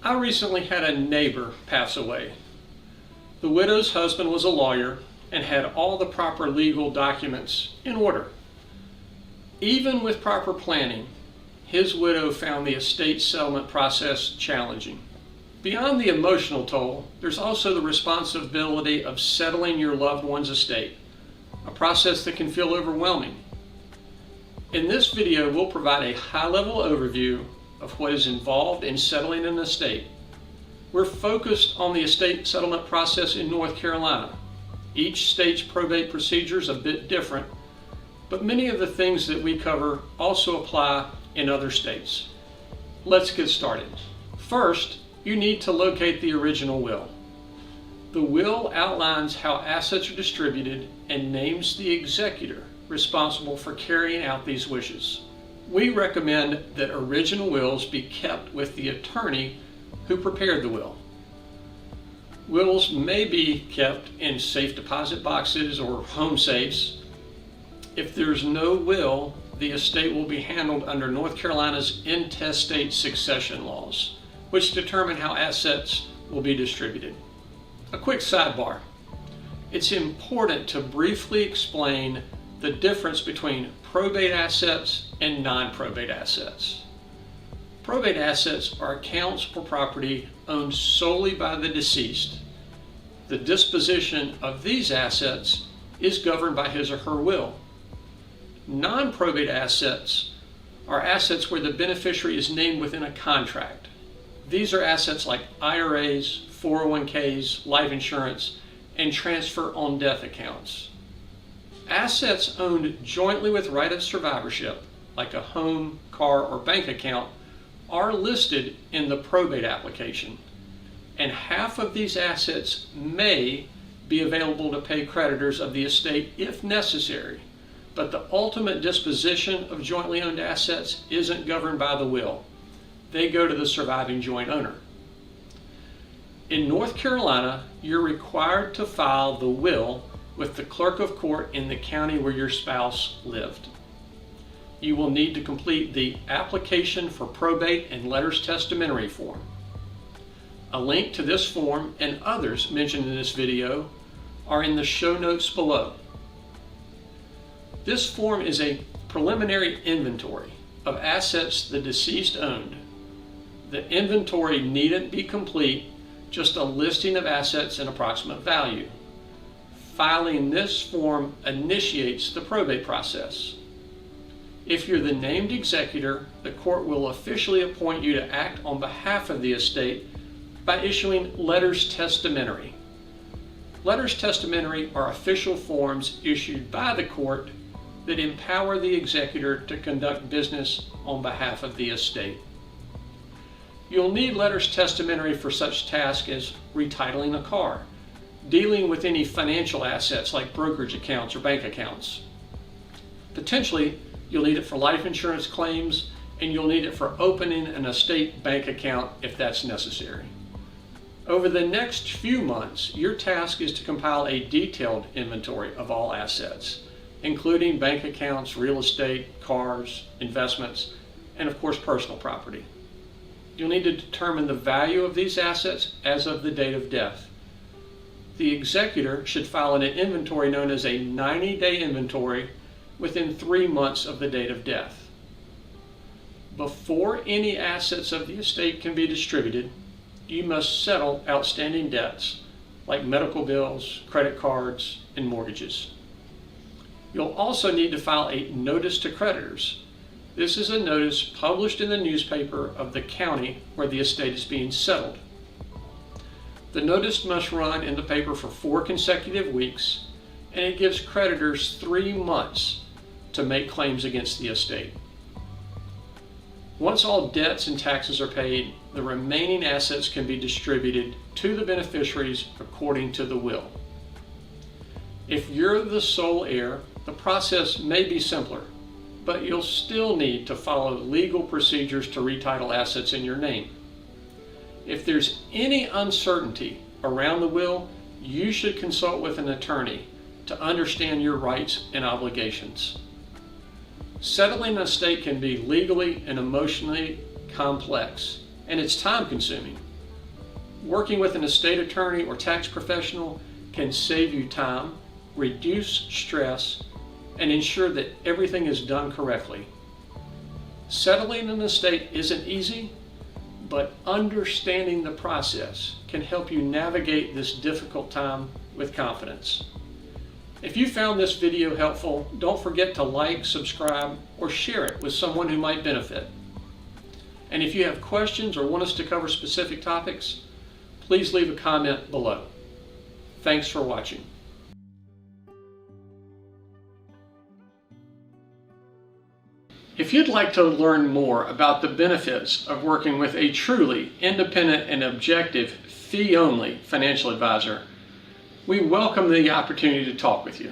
I recently had a neighbor pass away. The widow's husband was a lawyer and had all the proper legal documents in order. Even with proper planning, his widow found the estate settlement process challenging. Beyond the emotional toll, there's also the responsibility of settling your loved one's estate, a process that can feel overwhelming. In this video, we'll provide a high-level overview of what is involved in settling an estate. We're focused on the estate settlement process in North Carolina. Each state's probate procedure is a bit different, but many of the things that we cover also apply in other states. Let's get started. First, you need to locate the original will. The will outlines how assets are distributed and names the executor responsible for carrying out these wishes. We recommend that original wills be kept with the attorney who prepared the will. Wills may be kept in safe deposit boxes or home safes. If there's no will, the estate will be handled under North Carolina's intestate succession laws, which determine how assets will be distributed. A quick sidebar. It's important to briefly explain the difference between probate assets and non-probate assets. Probate assets are accounts for property owned solely by the deceased. The disposition of these assets is governed by his or her will. Non-probate assets are assets where the beneficiary is named within a contract. These are assets like IRAs, 401ks, life insurance, and transfer on death accounts. Assets owned jointly with right of survivorship, like a home, car, or bank account, are listed in the probate application, and half of these assets may be available to pay creditors of the estate if necessary, but the ultimate disposition of jointly owned assets isn't governed by the will. They go to the surviving joint owner. In North Carolina, you're required to file the will with the Clerk of Court in the county where your spouse lived. You will need to complete the application for probate and Letters Testamentary form. A link to this form and others mentioned in this video are in the show notes below. This form is a preliminary inventory of assets the deceased owned. The inventory needn't be complete, just a listing of assets and approximate value. Filing this form initiates the probate process. If you're the named executor, the court will officially appoint you to act on behalf of the estate by issuing Letters Testamentary. Letters Testamentary are official forms issued by the court that empower the executor to conduct business on behalf of the estate. You'll need Letters Testamentary for such tasks as retitling a car, dealing with any financial assets like brokerage accounts or bank accounts. Potentially, you'll need it for life insurance claims, and you'll need it for opening an estate bank account if that's necessary. Over the next few months, your task is to compile a detailed inventory of all assets, including bank accounts, real estate, cars, investments, and of course personal property. You'll need to determine the value of these assets as of the date of death. The executor should file an inventory known as a 90-day inventory within 3 months of the date of death. Before any assets of the estate can be distributed, you must settle outstanding debts like medical bills, credit cards, and mortgages. You'll also need to file a notice to creditors. This is a notice published in the newspaper of the county where the estate is being settled. The notice must run in the paper for 4 consecutive weeks, and it gives creditors 3 months to make claims against the estate. Once all debts and taxes are paid, the remaining assets can be distributed to the beneficiaries according to the will. If you're the sole heir, the process may be simpler, but you'll still need to follow legal procedures to retitle assets in your name. If there's any uncertainty around the will, you should consult with an attorney to understand your rights and obligations. Settling an estate can be legally and emotionally complex, and it's time-consuming. working with an estate attorney or tax professional can save you time, reduce stress, and ensure that everything is done correctly. Settling an estate isn't easy, but understanding the process can help you navigate this difficult time with confidence. If you found this video helpful, don't forget to like, subscribe, or share it with someone who might benefit. And if you have questions or want us to cover specific topics, please leave a comment below. Thanks for watching. If you'd like to learn more about the benefits of working with a truly independent and objective fee-only financial advisor, we welcome the opportunity to talk with you.